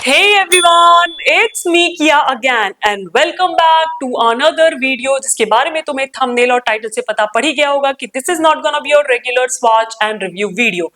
Hey everyone, it's me Kia again and welcome back to another video जिसके बारे में तुम्हें थंबनेल और टाइटल से पता पड़ ही गया होगा कि this is not gonna be your regular swatch and review video.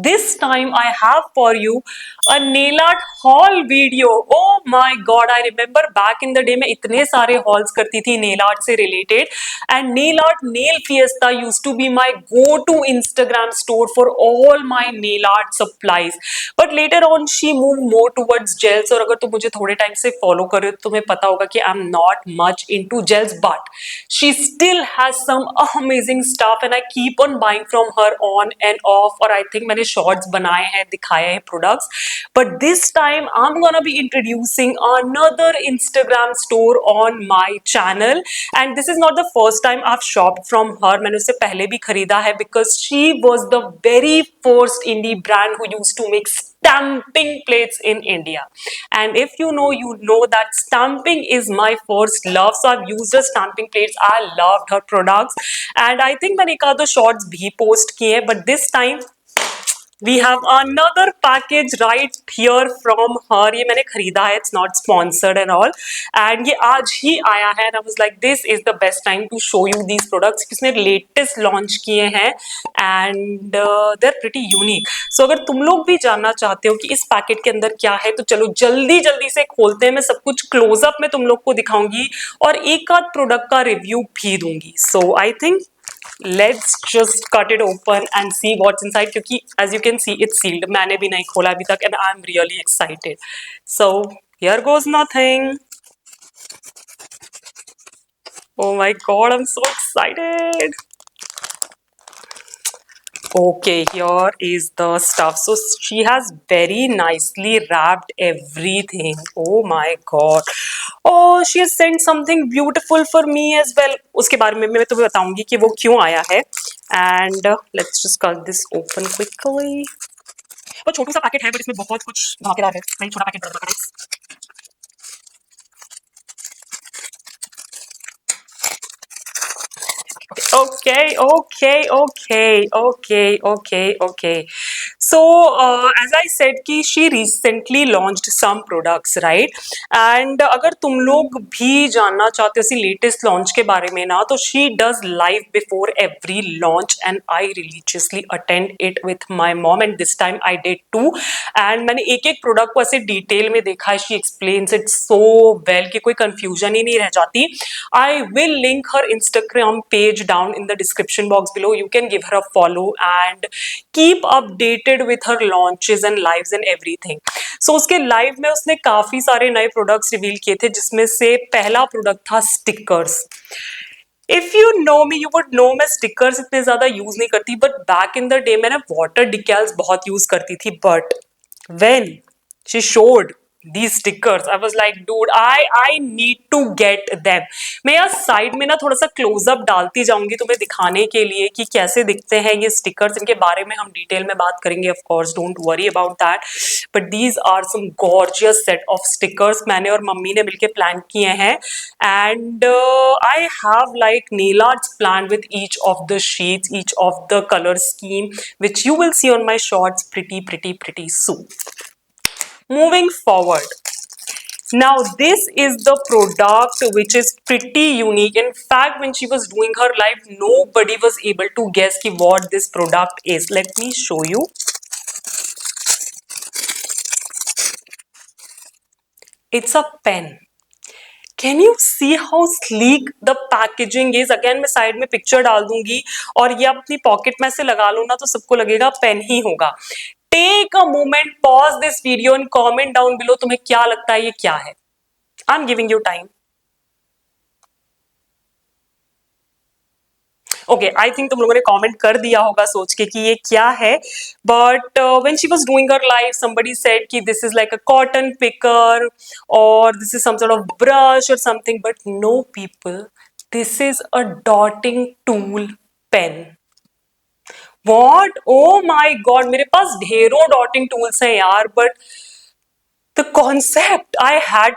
This time I have for you a nail art haul video. Oh my god, I remember back in the day मैं इतने सारे hauls करती थी nail art से related and nail art nail fiesta used to be my go-to Instagram store for all my nail art supplies. But later on she moved more towards gels और अगर तुम मुझे थोड़े टाइम से follow कर रहे हो तो तुम्हें पता होगा कि I am not much into gels but she still has some amazing stuff and I keep on buying from her on and off और आई थिंक मैंने शॉर्ट्स बनाए हैं दिखाए हैं products but this time I am gonna be introducing another Instagram store on my channel and this is not the first time I have shopped from her मैंने उससे पहले भी खरीदा है because she was the very first indie brand who used to make stamping plates in India. And if you know that stamping is my first love. So I've used her stamping plates. I loved her products. And I think मैंने एक आधो shorts भी post किए हैं, but this time we have another package right here from her. ये मैंने खरीदा है, it's not sponsored and all. And ये आज ही आया है and I was like this is the best time to show you these products किसने latest launch किए हैं and they're pretty unique. So अगर तुम लोग भी जानना चाहते हो कि इस पैकेट के अंदर क्या है तो चलो जल्दी जल्दी से खोलते हैं. मैं सब कुछ क्लोजअप में तुम लोग को दिखाऊंगी और एक आध प्रोडक्ट का रिव्यू भी दूंगी. So I think let's just cut it open and see what's inside क्योंकि as you can see it's sealed. मैंने भी नहीं खोला अभी तक and I'm really excited. So here goes nothing. Oh my god, I'm so excited. Okay, here is the stuff. So she has very nicely wrapped everything. Oh my god. Oh, she has sent something beautiful for me as well. उसके बारे में मैं तुम्हें बताऊंगी कि वो क्यों आया है. And let's just cut this open quickly. वो छोटू सा पैकेट है बट इसमें बहुत कुछ धमाकेदार है. नहीं छोटा पैकेट बड़ा है. Okay. So, as I said कि she recently launched some products, right? And अगर तुम लोग भी जानना चाहते हो इसी latest launch के बारे में ना तो she does live before every launch and I religiously attend it with my mom and this time I did too. And मैंने एक एक प्रोडक्ट को ऐसे डिटेल में देखा है. She explains it so well कि कोई confusion ही नहीं रह जाती. I will link her Instagram page down in the description box below. You can give her a follow and keep updated with her launches and lives and everything. So उसके live में उसने काफी सारे नए products reveal किए थे जिसमें से पहला product था stickers. If you know me, you would know मैं stickers इतने ज़्यादा use नहीं करती but back in the day मैंने water decals बहुत use करती थी but when she showed these stickers I was like dude I need to get them. मैं यार साइड में ना थोड़ा सा क्लोजअप डालती जाऊंगी तुम्हें दिखाने के लिए कि कैसे दिखते हैं ये स्टिकर्स. इनके बारे में हम डिटेल में बात करेंगे of course, don't worry about that. But these are some gorgeous set of stickers मैंने और मम्मी ने मिलके प्लान किए हैं and I have like nail arts plan with each of the sheets, each of the colour scheme which you will see on my shorts pretty soon. Moving forward, now this is the product which is pretty unique. In fact, when she was doing her live, nobody was able to guess ki what this product is. Let me show you. It's a pen. Can you see how sleek the packaging is? Again मैं side में picture डाल दूंगी और ये अपनी pocket में से लगा लो ना तो सबको लगेगा पेन ही होगा. Take a moment, pause this video and comment down below तुम्हें क्या लगता है ये क्या है. I'm giving you time. Okay, I think तुम लोगों ने comment कर दिया होगा सोच के कि ये क्या है. But when she was doing her live, somebody said कि this is like a cotton picker or this is some sort of brush or something. But no people, this is a dotting tool pen. What? Oh my God! मेरे पास ढेरों डॉटिंग tools हैं यार, but the concept I had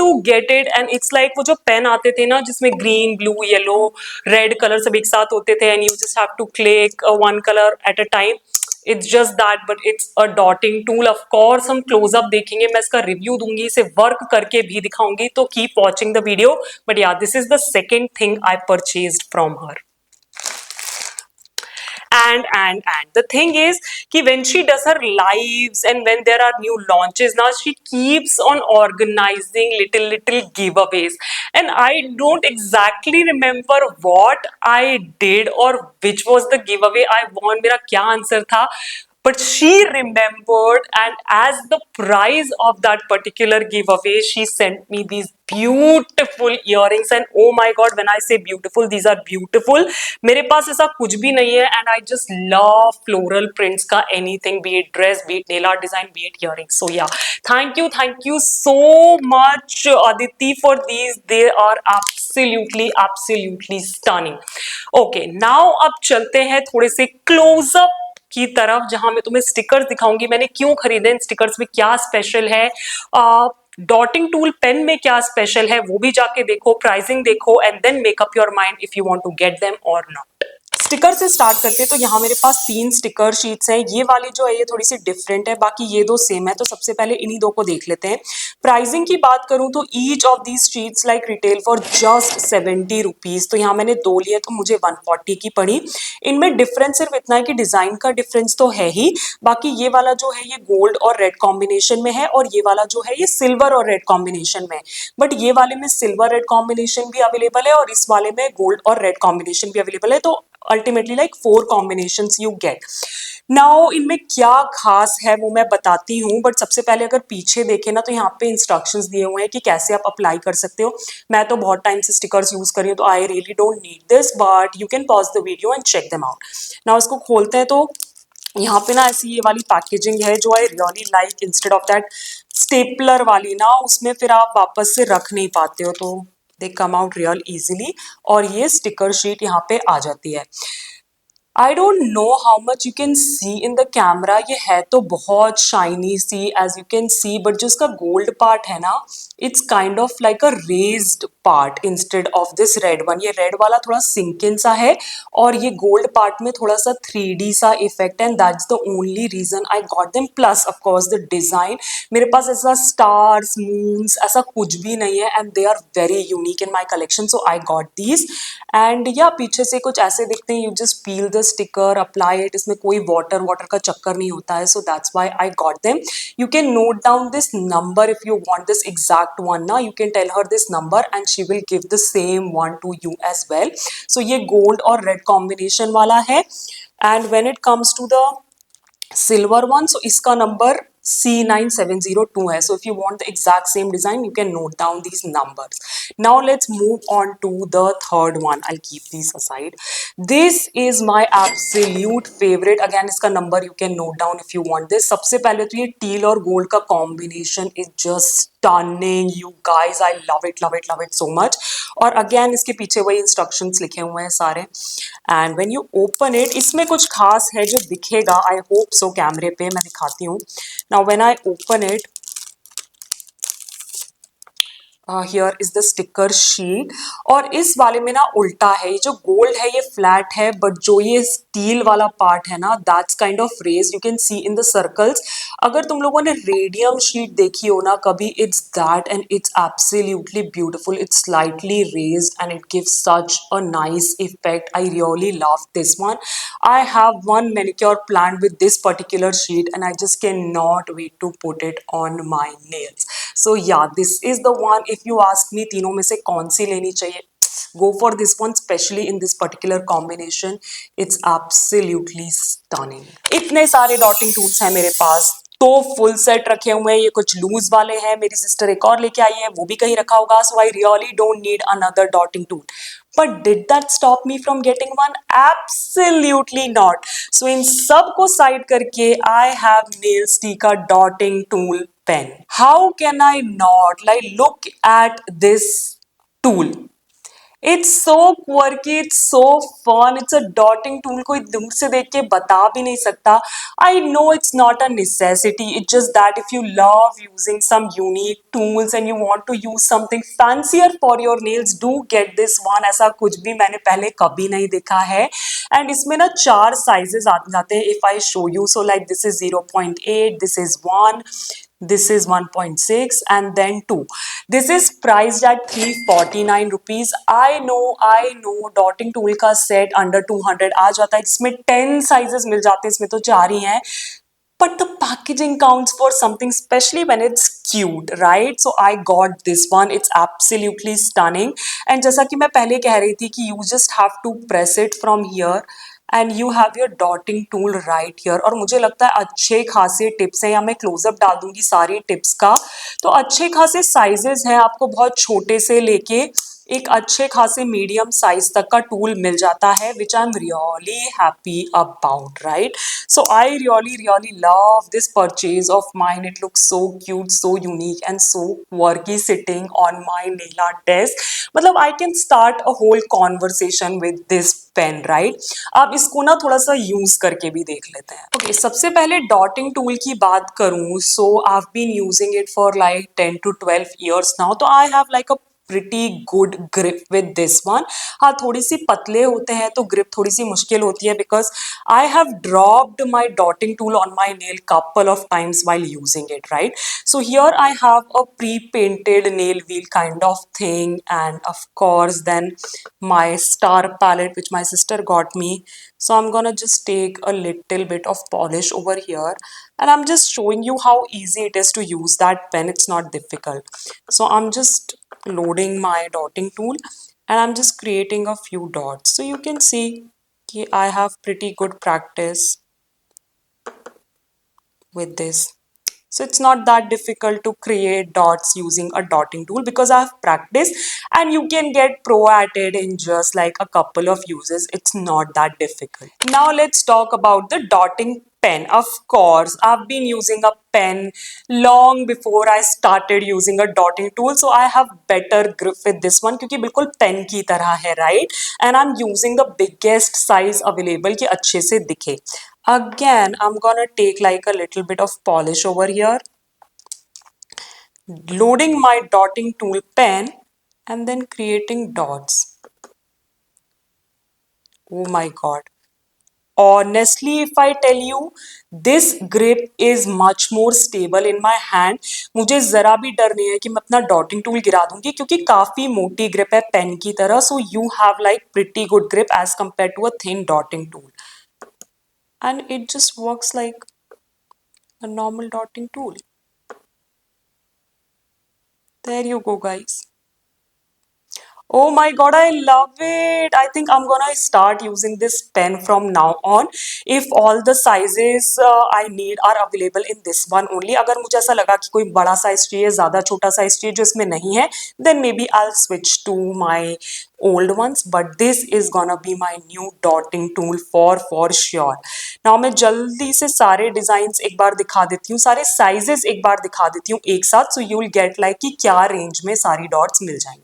to get it and it's like वो जो pen आते थे ना जिसमें green, blue, yellow, red colour सब एक साथ होते थे and you just have to click one color at a time. It's just that but it's a dotting tool. Of course हम क्लोजअप देखेंगे, मैं इसका रिव्यू दूंगी, इसे वर्क करके भी दिखाऊंगी, तो keep watching the video. But yeah this is the second thing I purchased from her. And the thing is कि when she does her lives and when there are new launches, now she keeps on organizing little giveaways, and I don't exactly remember what I did or which was the giveaway I won, मेरा क्या answer था, but she remembered, and as the prize of that particular giveaway she sent me these beautiful earrings. And oh my god, when I say beautiful, these are beautiful. मेरे पास ऐसा कुछ भी नहीं है, and I just love floral prints का anything, be it dress, be it nail art design, be it earrings. So yeah, thank you so much Aditi for these. They are absolutely stunning. Okay, now अब चलते हैं थोड़े से close up की तरफ, जहां मैं तुम्हें स्टिकर्स दिखाऊंगी, मैंने क्यों खरीदे, इन स्टिकर्स में क्या स्पेशल है, डॉटिंग टूल पेन में क्या स्पेशल है, वो भी जाके देखो, प्राइसिंग देखो, and then make up your mind if you want to get them और नॉट। स्टिकर से स्टार्ट करते हैं। तो यहाँ मेरे पास 3 स्टिकर शीट्स हैं। ये वाली जो है ये थोड़ी सी डिफरेंट है, बाकी ये 2 सेम है। तो सबसे पहले इन्हीं 2 को देख लेते हैं। प्राइसिंग की बात करूं तो each of these sheets like retail for just 70 rupees. तो यहाँ मैंने 2 लिए तो मुझे 140 की पड़ी। इनमें डिफरेंस सिर्फ इतना है कि डिजाइन का डिफरेंस तो है ही, बाकी ये वाला जो है ये गोल्ड और रेड कॉम्बिनेशन में है, और ये वाला जो है ये सिल्वर और रेड कॉम्बिनेशन में है। बट ये वाले में सिल्वर रेड कॉम्बिनेशन भी अवेलेबल है और इस वाले में गोल्ड और रेड कॉम्बिनेशन भी अवेलेबल है। तो ultimately like 4 combinations you get. Now इनमें क्या खास है वो मैं बताती हूँ, बट सबसे पहले अगर पीछे देखें ना तो यहाँ पे इंस्ट्रक्शंस दिए हुए हैं कि कैसे आप अप्लाई कर सकते हो। मैं तो बहुत टाइम से स्टिकर्स यूज कर रही हूँ, तो I really don't need this, but you can pause the video and check them out. Now इसको खोलते हैं तो यहाँ पे ना ऐसी ये वाली पैकेजिंग है जो I really like. Instead of that stapler वाली ना, उसमें फिर आप वापस से रख नहीं पाते हो, तो they come out real easily, और ये स्टिकर शीट यहाँ पे आ जाती है। I don't know how much you can see in the camera, ये है तो बहुत शाइनी सी as you can see, but जो इसका गोल्ड पार्ट है ना, it's kind of like a raised part instead of this red one. ये रेड वाला थोड़ा सिंकिन सा है और ये गोल्ड पार्ट में थोड़ा सा 3D सा इफेक्ट है, and that's the only reason I got them. Plus of course the design, मेरे पास ऐसा स्टार्स मून्स ऐसा कुछ भी नहीं है, and they are very unique in my collection, so I got these. And yeah पीछे से कुछ ऐसे दिखते हैं, you just peel the sticker, apply it, इसमें कोई वाटर का चक्कर नहीं होता है, so that's why I got them. You can note down this number if you want this exact one ना, you can tell her this number and she will give the same one to you as well. So ये gold और red combination वाला है, and when it comes to the silver one, so इसका number C9702 है. So if you want the exact same design, you can note down these numbers. Now let's move on to the third one. I'll keep these aside. This is my absolute favorite. Again, इसका number you can note down if you want this. सबसे पहले तो ये teal और gold का combination is just stunning, you guys. I love it, love it, love it so much. और again इसके पीछे वही instructions लिखे हुए हैं सारे. And when you open it, इसमें कुछ खास है जो दिखेगा. I hope so. कैमरे पे मैं दिखाती हूँ. Now when I open it, here is the sticker sheet. और इस वाले में ना उल्टा है, ये जो गोल्ड है ये फ्लैट है, बट जो ये स्टील वाला पार्ट है ना, that's kind of raise, you can see in the circles. अगर तुम लोगों ने रेडियम शीट देखी हो ना कभी, it's that and it's absolutely beautiful. It's slightly raised and it gives such a nice effect. I really love this one. I have one manicure plan with this particular sheet and I just cannot wait to put it on my nails. So yeah, this is the one. If you ask me तीनों में से कौन सी लेनी चाहिए, go for this one, especially in this particular combination. It's absolutely stunning. इतने सारे डॉटिंग tools हैं मेरे पास, तो फुल सेट रखे हुए हैं. ये कुछ लूज वाले हैं, मेरी सिस्टर एक और लेके आई है, वो भी कहीं रखा होगा. So I really don't need another dotting tool. But did that stop me from getting one? Absolutely not. So इन सब को साइड करके I have Nail Stika dotting tool pen. How can I not like look at this tool? It's so quirky, it's so fun, it's a dotting tool, कोई दूर से देख के बता भी नहीं सकता. I know it's not a necessity, it's just that if you love using some unique tools and you want to use something fancier for your nails, do get this one. ऐसा कुछ भी मैंने पहले कभी नहीं देखा है. एंड इसमें ना 4 साइजेस आ जाते हैं. If I show you, so like this is 0.8, this is 1, this is 1.6, and then 2. This is priced at 349 rupees. I know dotting tool का set under 200 आ जाता है. इसमें 10 sizes मिल जाते हैं, इसमें तो 4 ही हैं. But the packaging counts for something, especially when it's cute, right? So I got this one. It's absolutely stunning. And जैसा कि मैं पहले कह रही थी कि you just have to press it from here and you have your dotting tool right here. और मुझे लगता है अच्छे खासे टिप्स हैं, या मैं क्लोजअप डाल दूंगी सारी टिप्स का. तो अच्छे खासे साइजेस हैं, आपको बहुत छोटे से लेके एक अच्छे खासे मीडियम साइज तक का टूल मिल जाता है, which I am really happy about, right? So I really love this purchase of mine. It looks so cute, so unique and so quirky sitting on my nail art desk. मतलब I can start a whole conversation with this pen, right? आप इसको ना थोड़ा सा use करके भी देख लेते हैं. ओके, सबसे पहले डॉटिंग टूल की बात करूं, so I have been using it for like 10 to 12 years now. तो I have like a pretty good grip with this one. हाँ, थोड़ी सी पतले होते हैं तो ग्रिप थोड़ी सी मुश्किल होती है, because I have dropped my dotting tool on my nail couple of times while using it, right? So here I have a pre-painted nail wheel kind of thing, and of course then my star palette which my sister got me. So I'm gonna just take a little bit of polish over here, and I'm just showing you how easy it is to use that pen. It's not difficult. So I'm just loading my dotting tool, and I'm just creating a few dots. So you can see I have pretty good practice with this. So it's not that difficult to create dots using a dotting tool, because I have practiced, and you can get pro at it in just like a couple of uses. It's not that difficult. Now let's talk about the dotting pen. Of course, I've been using a pen long before I started using a dotting tool, so I have better grip with this one, क्योंकि बिल्कुल pen की तरह है, right? And I'm using the biggest size available कि अच्छे से दिखे. Again, I'm gonna take like a little bit of polish over here, loading my dotting tool pen, and then creating dots. Oh my god. Honestly, if I tell you, this grip is much more stable in my hand. मुझे जरा भी डर नहीं है कि मैं अपना डॉटिंग tool गिरा दूंगी, क्योंकि काफी मोटी ग्रिप है पेन की तरह. So you have like pretty good grip as compare to a thin dotting tool, and it just works like a normal dotting tool. There you go, guys. Oh my god, I love it. I think I'm gonna start using this pen from now on. If all the sizes I need are available in this one only. अगर मुझे ऐसा लगा कि कोई बड़ा size चाहिए, ज़्यादा छोटा साइज चाहिए जो इसमें नहीं है, then maybe I'll switch to my old ones. But this is gonna be my new dotting tool for sure. Now मैं जल्दी से सारे डिजाइन्स एक बार दिखा देती हूँ, सारे साइजेस एक बार दिखा देती हूँ एक साथ, so you'll get like कि क्या रेंज में सारी डॉट्स मिल जाएंगी.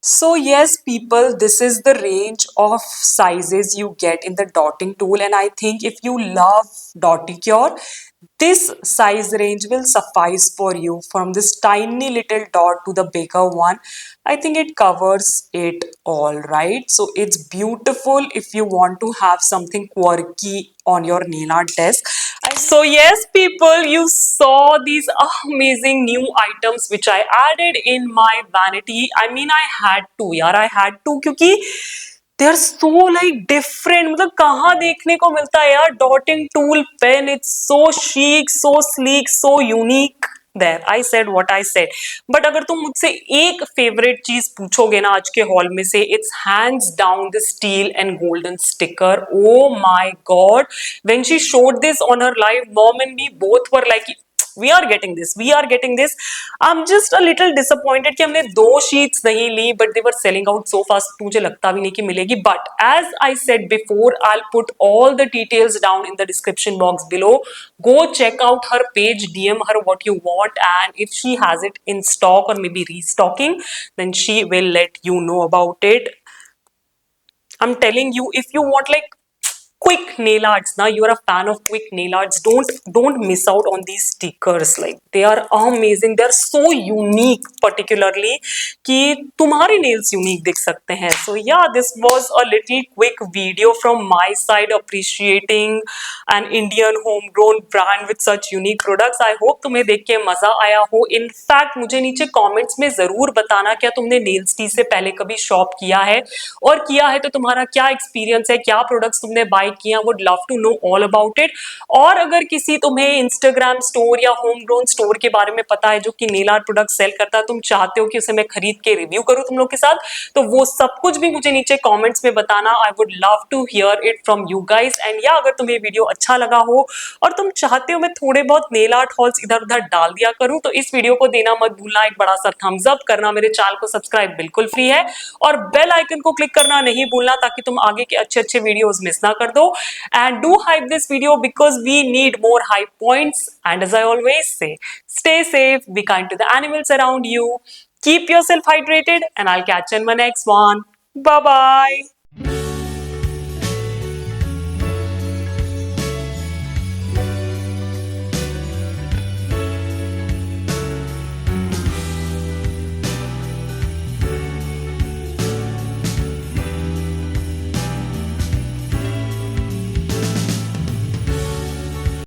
So yes, people, this is the range of sizes you get in the dotting tool, and I think if you love Dotticure, this size range will suffice for you, from this tiny little dot to the bigger one. I think it covers it all, right? So it's beautiful if you want to have something quirky on your nail art desk. So yes, people, you saw these amazing new items which I added in my vanity. I mean, I had to, यार, I had to, क्योंकि they are so like different. मतलब कहाँ देखने को मिलता है यार dotting tool pen. It's so chic, so sleek, so unique. There, I said what I said. But अगर तुम मुझसे एक फेवरेट चीज पूछोगे ना आज के हॉल में से, it's hands down the steel and golden sticker. Oh my god, when she showed this on her live, mom and me both were like, we are getting this, we are getting this. I'm just a little disappointed कि हमने 2 sheets नहीं ली, but they were selling out so fast, मुझे लगता भी नहीं कि मिलेगी. But as I said before, I'll put all the details down in the description box below. Go check out her page, DM her what you want, and if she has it in stock or maybe restocking, then she will let you know about it. I'm telling you, if you want like quick nail arts, now you are a fan of quick nail arts, don't miss out on these stickers. Like they are amazing, they're so unique, particularly कि तुम्हारे nails unique दिख सकते हैं. So yeah, this was a little quick video from my side appreciating an Indian homegrown brand with such unique products. I hope तुम्हें देख के मजा आया हो. In fact मुझे नीचे comments में जरूर बताना क्या तुमने Nails Tea से पहले कभी शॉप किया है, और किया है तो तुम्हारा क्या एक्सपीरियंस है, क्या प्रोडक्ट्स तुमने बाय किया. Would love to know all about it. और अगर किसी तुम्हें इंस्टाग्राम स्टोर या होम ग्रोन स्टोर के बारे में पता है जो कि नेल आर्ट प्रोडक्ट सेल करता है, तुम चाहते हो कि उसे मैं खरीद के रिव्यू करूं तुम लोग के साथ, तो वो सब कुछ भी मुझे नीचे कमेंट्स में बताना. I would love to hear it from you guys. And या अगर तुम्हें वीडियो अच्छा लगा हो और तुम चाहते हो मैं थोड़े बहुत नेल आर्ट हॉल्स इधर उधर डाल दिया करूं, तो इस वीडियो को देना मत भूलना एक बड़ा सा थम्स अप करना, मेरे चैनल को सब्सक्राइब बिल्कुल फ्री है, और बेल आइकन को क्लिक करना नहीं भूलना ताकि तुम आगे के अच्छे अच्छे वीडियोस मिस ना कर दो. And do hype this video because we need more hype points. And as I always say, stay safe, be kind to the animals around you, keep yourself hydrated, and I'll catch you in my next one. Bye bye.